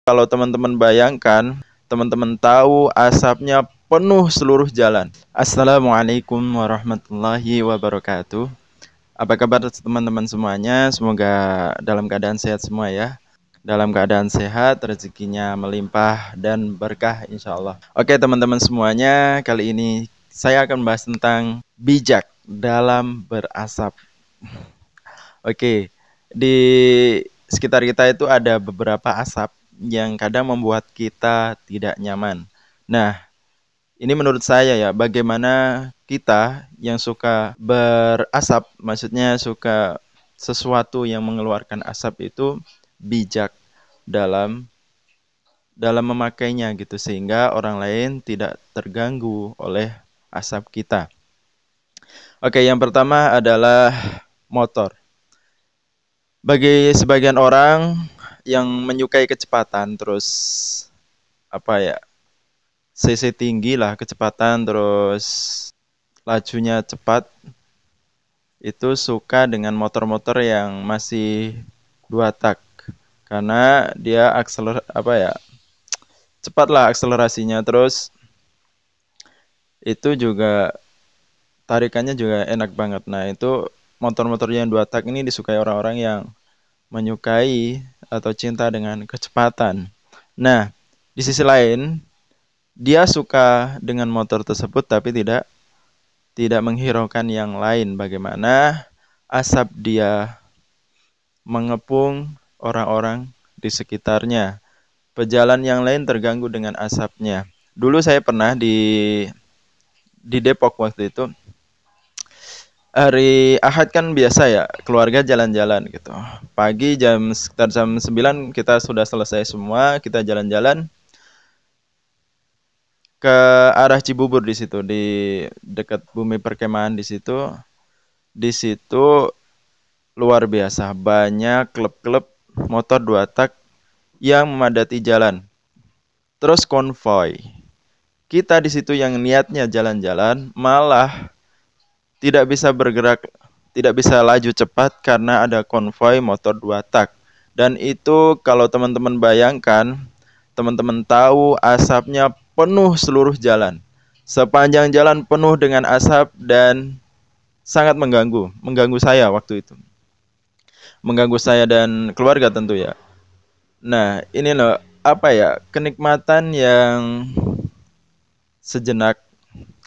Kalau teman-teman bayangkan, teman-teman tahu asapnya penuh seluruh jalan. Assalamualaikum warahmatullahi wabarakatuh. Apa kabar teman-teman semuanya? Semoga dalam keadaan sehat semua ya. Dalam keadaan sehat, rezekinya melimpah dan berkah insya Allah. Oke teman-teman semuanya, kali ini saya akan membahas tentang bijak dalam berasap. Oke, di sekitar kita itu ada beberapa asap yang kadang membuat kita tidak nyaman. Nah, ini menurut saya ya, bagaimana kita yang suka berasap, maksudnya suka sesuatu yang mengeluarkan asap itu bijak dalam memakainya gitu sehingga orang lain tidak terganggu oleh asap kita. Oke, yang pertama adalah motor. Bagi sebagian orang yang menyukai kecepatan terus CC tinggi lah kecepatan terus lajunya cepat, itu suka dengan motor-motor yang masih 2 tak karena dia cepat lah akselerasinya, terus itu juga tarikannya juga enak banget. Nah, itu motor-motor yang 2 tak ini disukai orang-orang yang menyukai atau cinta dengan kecepatan. Nah, di sisi lain, dia suka dengan motor tersebut tapi tidak menghiraukan yang lain. Bagaimana asap dia mengepung orang-orang di sekitarnya. Pejalan yang lain terganggu dengan asapnya. Dulu saya pernah di Depok waktu itu. Hari Ahad kan biasa ya, keluarga jalan-jalan gitu. Pagi sekitar jam 9 kita sudah selesai semua, kita jalan-jalan ke arah Cibubur di situ, di dekat Bumi Perkemahan di situ. Di situ luar biasa banyak klub-klub motor 2 tak yang memadati jalan. Terus konvoy. Kita di situ yang niatnya jalan-jalan malah tidak bisa bergerak, tidak bisa laju cepat karena ada konvoy motor 2 tak. Dan itu kalau teman-teman bayangkan, teman-teman tahu asapnya penuh seluruh jalan. Sepanjang jalan penuh dengan asap dan sangat mengganggu saya waktu itu. Mengganggu saya dan keluarga tentu ya. Nah, ini loh kenikmatan yang sejenak,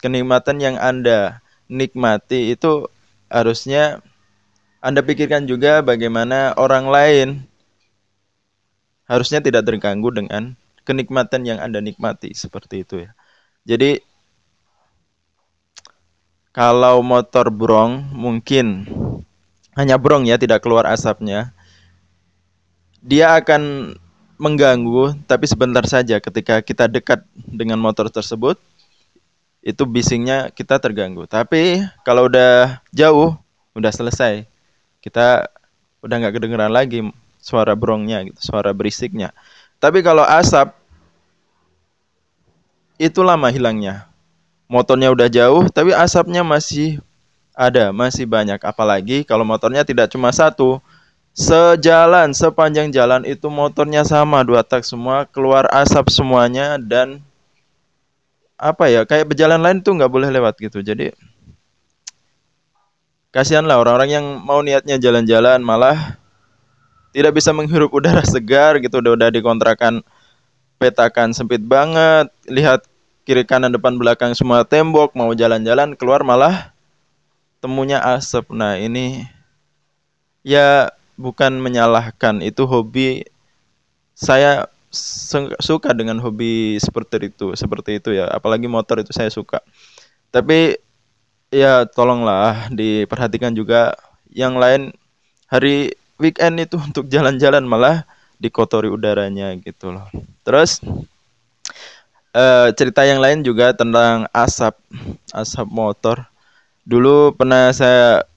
kenikmatan yang Anda nikmati itu harusnya Anda pikirkan juga bagaimana orang lain harusnya tidak terganggu dengan kenikmatan yang Anda nikmati, seperti itu ya. Jadi kalau motor brong mungkin hanya brong ya, tidak keluar asapnya. Dia akan mengganggu tapi sebentar saja. Ketika kita dekat dengan motor tersebut, itu bisingnya kita terganggu. Tapi kalau udah jauh, udah selesai, kita udah nggak kedengeran lagi suara brongnya gitu, suara berisiknya. Tapi kalau asap itu lama hilangnya. Motornya udah jauh tapi asapnya masih ada, masih banyak. Apalagi kalau motornya tidak cuma satu, sepanjang jalan itu motornya sama 2 tak semua, keluar asap semuanya. Dan kayak pejalan lain tuh nggak boleh lewat gitu. Jadi kasihanlah orang-orang yang mau niatnya jalan-jalan malah tidak bisa menghirup udara segar gitu. Udah di kontrakan petakan sempit banget, lihat kiri kanan depan belakang semua tembok, mau jalan-jalan keluar malah temunya asap. Nah, ini ya bukan menyalahkan, itu hobi. Saya suka dengan hobi seperti itu ya, apalagi motor itu saya suka. Tapi ya tolonglah diperhatikan juga yang lain, hari weekend itu untuk jalan-jalan malah dikotori udaranya gitu loh. Terus cerita yang lain juga tentang asap motor. Dulu pernah saya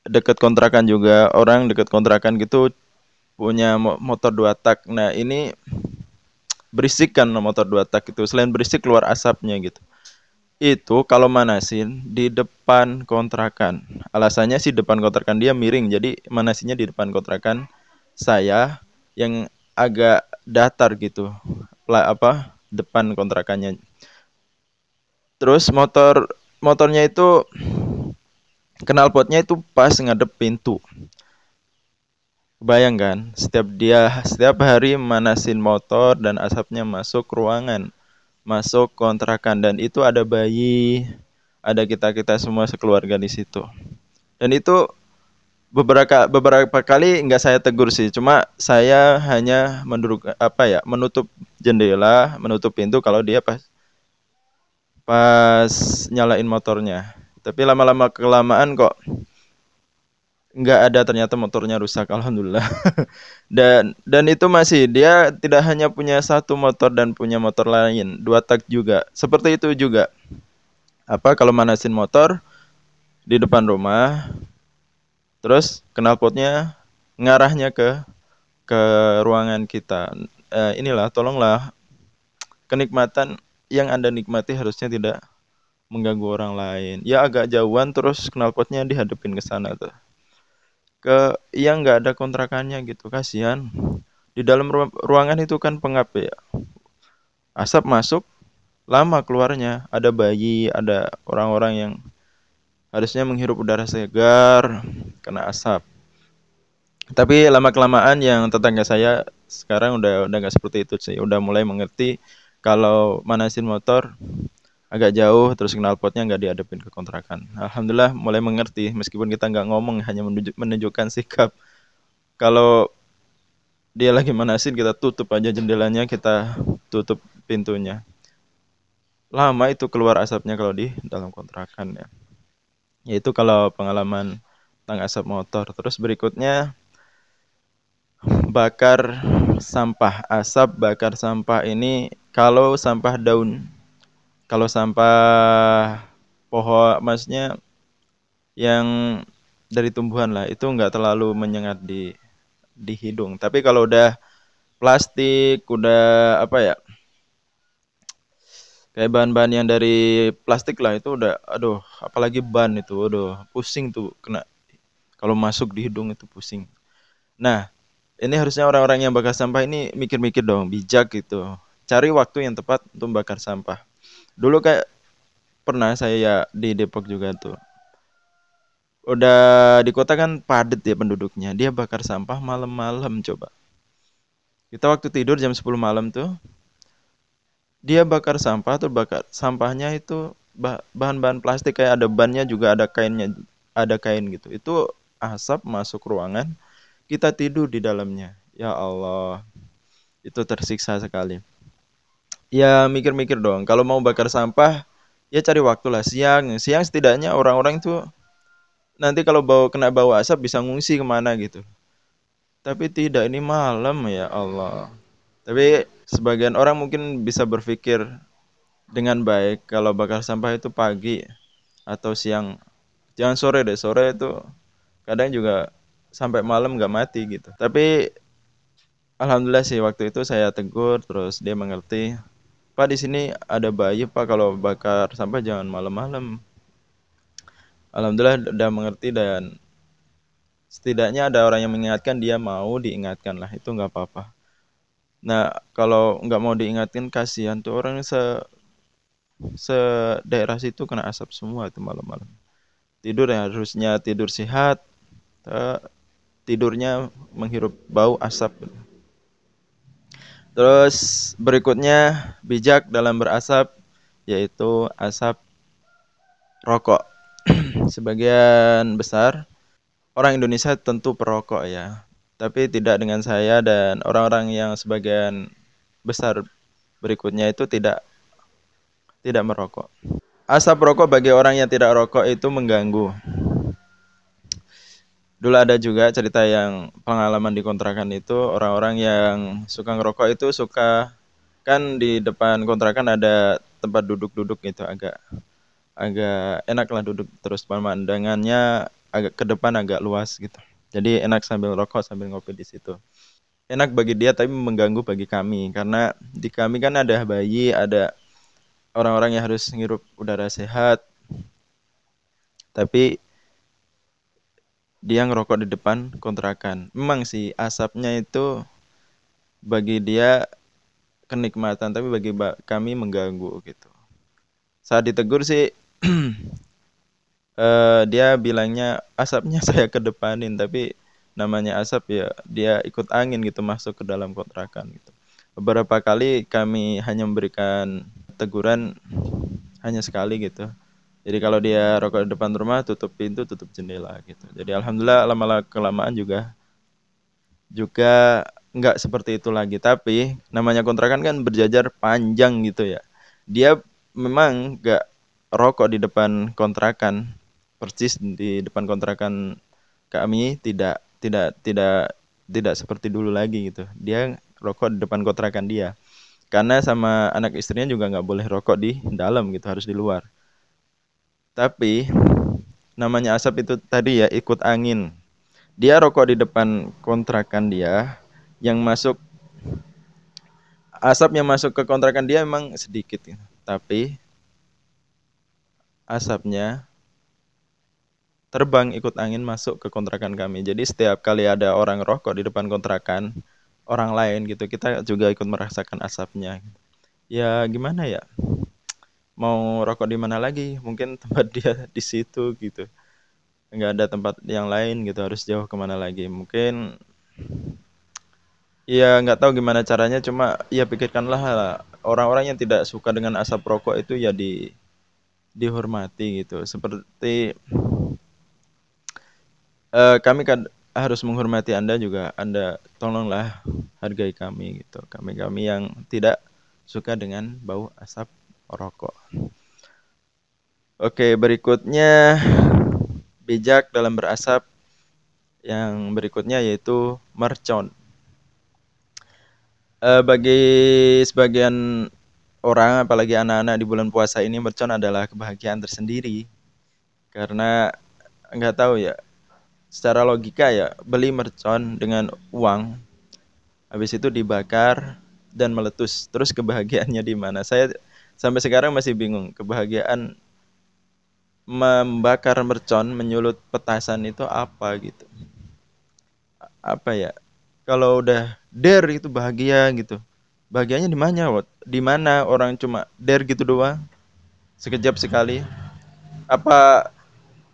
dekat kontrakan juga, orang dekat kontrakan gitu punya motor 2 tak. Nah, ini berisik kan motor 2 tak itu, selain berisik keluar asapnya gitu. Itu kalau manasin di depan kontrakan. Alasannya sih depan kontrakan dia miring, jadi manasinya di depan kontrakan saya yang agak datar gitu. Depan kontrakannya. Terus motornya itu knalpotnya itu pas ngadep pintu. Bayangkan, setiap hari manasin motor dan asapnya masuk ruangan, masuk kontrakan, dan itu ada bayi, ada kita-kita semua sekeluarga di situ. Dan itu beberapa kali nggak saya tegur sih, cuma saya hanya menutup jendela, menutup pintu kalau dia pas nyalain motornya. Tapi lama-lama kelamaan kok nggak ada, ternyata motornya rusak, alhamdulillah. Dan itu masih, dia tidak hanya punya satu motor dan punya motor lain, dua tak juga. Seperti itu juga. Kalau manasin motor di depan rumah, terus knalpotnya ngarahnya ke ruangan kita. Inilah, tolonglah, kenikmatan yang Anda nikmati harusnya tidak mengganggu orang lain. Ya agak jauhan, terus knalpotnya dihadapin ke sana tuh. Yang nggak ada kontrakannya gitu, kasihan. Di dalam ruangan itu kan pengap ya, asap masuk, lama keluarnya, ada bayi, ada orang-orang yang harusnya menghirup udara segar, kena asap. Tapi lama kelamaan yang tetangga saya sekarang udah nggak seperti itu sih, udah mulai mengerti kalau manasin motor agak jauh terus knalpotnya nggak dihadapin ke kontrakan. Alhamdulillah mulai mengerti, meskipun kita nggak ngomong, hanya menunjukkan sikap. Kalau dia lagi manasin, kita tutup aja jendelanya, kita tutup pintunya. Lama itu keluar asapnya kalau di dalam kontrakan ya. Yaitu kalau pengalaman tentang asap motor. Terus berikutnya bakar sampah. Asap bakar sampah ini kalau sampah daun, kalau sampah pohon, maksudnya yang dari tumbuhan lah, itu nggak terlalu menyengat di hidung. Tapi kalau udah plastik, udah kayak bahan-bahan yang dari plastik lah, itu udah, aduh, apalagi ban itu, aduh, pusing tuh kena, kalau masuk di hidung itu pusing. Nah, ini harusnya orang-orang yang bakar sampah ini mikir-mikir dong, bijak gitu. Cari waktu yang tepat untuk bakar sampah. Dulu kayak pernah saya ya di Depok juga tuh. Udah di kota kan padat ya penduduknya. Dia bakar sampah malam-malam coba. Kita waktu tidur jam 10 malam tuh, dia bakar sampah tuh, bakar sampahnya itu bahan-bahan plastik, kayak ada bannya juga, ada kainnya, ada kain gitu. Itu asap masuk ruangan, kita tidur di dalamnya. Ya Allah, itu tersiksa sekali. Ya mikir-mikir dong, kalau mau bakar sampah ya cari waktu lah, siang. Siang setidaknya orang-orang itu nanti kalau kena bau asap bisa ngungsi kemana gitu. Tapi tidak, ini malam, ya Allah. Tapi sebagian orang mungkin bisa berpikir dengan baik kalau bakar sampah itu pagi atau siang. Jangan sore deh, sore itu kadang juga sampai malam nggak mati gitu. Tapi alhamdulillah sih waktu itu saya tegur, terus dia mengerti. Pak, di sini ada bayi Pak, kalau bakar sampah jangan malam-malam. Alhamdulillah udah mengerti, dan setidaknya ada orang yang mengingatkan, dia mau diingatkan lah, itu nggak apa-apa. Nah, kalau nggak mau diingatkan, kasihan tuh orang se daerah situ kena asap semua itu malam-malam. Tidur ya harusnya tidur sehat, eh, tidurnya menghirup bau asap. Terus berikutnya bijak dalam berasap, yaitu asap rokok. Sebagian besar orang Indonesia tentu perokok ya, tapi tidak dengan saya dan orang-orang yang sebagian besar berikutnya itu tidak merokok. Asap rokok bagi orang yang tidak rokok itu mengganggu. Dulu ada juga cerita yang pengalaman di kontrakan itu, orang-orang yang suka ngerokok itu suka, kan di depan kontrakan ada tempat duduk-duduk gitu, agak agak enak lah duduk, terus pemandangannya agak ke depan, agak luas gitu. Jadi enak sambil rokok sambil ngopi di situ. Enak bagi dia tapi mengganggu bagi kami, karena di kami kan ada bayi, ada orang-orang yang harus ngirup udara sehat, tapi dia ngerokok di depan kontrakan. Memang sih asapnya itu bagi dia kenikmatan, tapi bagi kami mengganggu gitu. Saat ditegur sih dia bilangnya asapnya saya kedepanin, tapi namanya asap ya dia ikut angin gitu masuk ke dalam kontrakan gitu. Beberapa kali kami hanya memberikan teguran hanya sekali gitu. Jadi kalau dia rokok di depan rumah, tutup pintu, tutup jendela gitu. Jadi alhamdulillah lama-lama kelamaan juga juga nggak seperti itu lagi. Tapi namanya kontrakan kan berjajar panjang gitu ya. Dia memang nggak rokok di depan kontrakan, persis di depan kontrakan kami, tidak seperti dulu lagi gitu. Dia rokok di depan kontrakan dia. Karena sama anak istrinya juga nggak boleh rokok di dalam gitu, harus di luar. Tapi namanya asap itu tadi ya ikut angin. Dia rokok di depan kontrakan dia, yang masuk asap yang masuk ke kontrakan dia memang sedikit gitu. Tapi asapnya terbang ikut angin masuk ke kontrakan kami. Jadi setiap kali ada orang rokok di depan kontrakan orang lain gitu, kita juga ikut merasakan asapnya. Ya gimana ya? Mau rokok di mana lagi? Mungkin tempat dia di situ gitu. Nggak ada tempat yang lain gitu, harus jauh kemana lagi. Mungkin ya nggak tahu gimana caranya, cuma ya pikirkanlah lah, orang-orang yang tidak suka dengan asap rokok itu ya dihormati gitu. Seperti kami kan harus menghormati Anda juga. Anda tolonglah hargai kami gitu. Kami yang tidak suka dengan bau asap rokok. Oke, berikutnya bijak dalam berasap. Yang berikutnya yaitu mercon. Bagi sebagian orang, apalagi anak-anak di bulan puasa ini, mercon adalah kebahagiaan tersendiri. Karena nggak tahu ya, secara logika ya, beli mercon dengan uang, habis itu dibakar dan meletus. Terus kebahagiaannya di mana? Saya sampai sekarang masih bingung. Kebahagiaan membakar mercon, menyulut petasan itu apa gitu? Apa ya? Kalau udah itu bahagia gitu. Bahagianya di mana, Wot? Di mana orang cuma gitu doang, sekejap sekali? Apa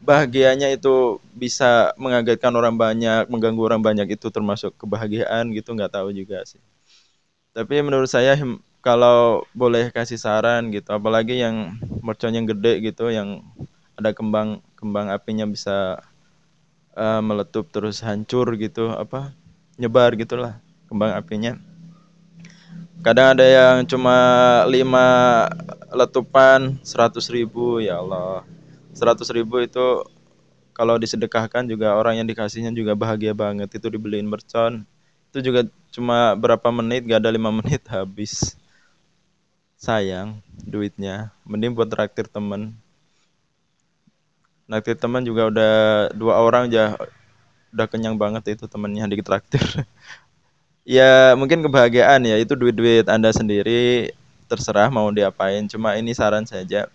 bahagianya itu bisa mengagetkan orang banyak, mengganggu orang banyak, itu termasuk kebahagiaan gitu, nggak tahu juga sih. Tapi menurut saya kalau boleh kasih saran gitu, apalagi yang mercon yang gede gitu, yang ada kembang kembang apinya bisa meletup terus hancur gitu, apa nyebar gitulah kembang apinya. Kadang ada yang cuma 5 letupan 100.000, ya Allah. 100.000 itu kalau disedekahkan juga, orang yang dikasihnya juga bahagia banget. Itu dibeliin mercon, itu juga cuma berapa menit, gak ada 5 menit habis. Sayang duitnya, mending buat traktir temen. Traktir teman juga udah 2 orang aja udah kenyang banget itu temennya di traktir. Ya mungkin kebahagiaan ya, itu duit-duit Anda sendiri, terserah mau diapain. Cuma ini saran saja.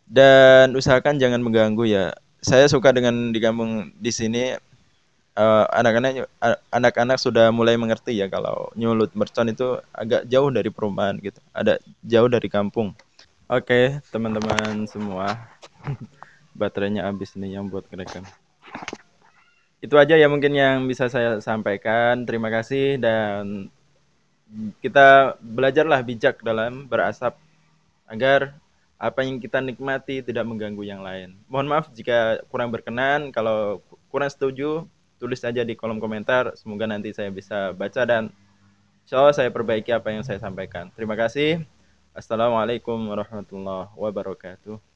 Dan usahakan jangan mengganggu ya. Saya suka dengan di kampung di sini, anak-anak sudah mulai mengerti ya, kalau nyulut mercon itu agak jauh dari perumahan gitu, ada jauh dari kampung. Oke, teman-teman semua, baterainya habis nih yang buat ngerekam. Itu aja ya mungkin yang bisa saya sampaikan. Terima kasih, dan kita belajarlah bijak dalam berasap agar apa yang kita nikmati tidak mengganggu yang lain. Mohon maaf jika kurang berkenan, kalau kurang setuju tulis saja di kolom komentar. Semoga nanti saya bisa baca dan insya Allah saya perbaiki apa yang saya sampaikan. Terima kasih. Assalamualaikum warahmatullahi wabarakatuh.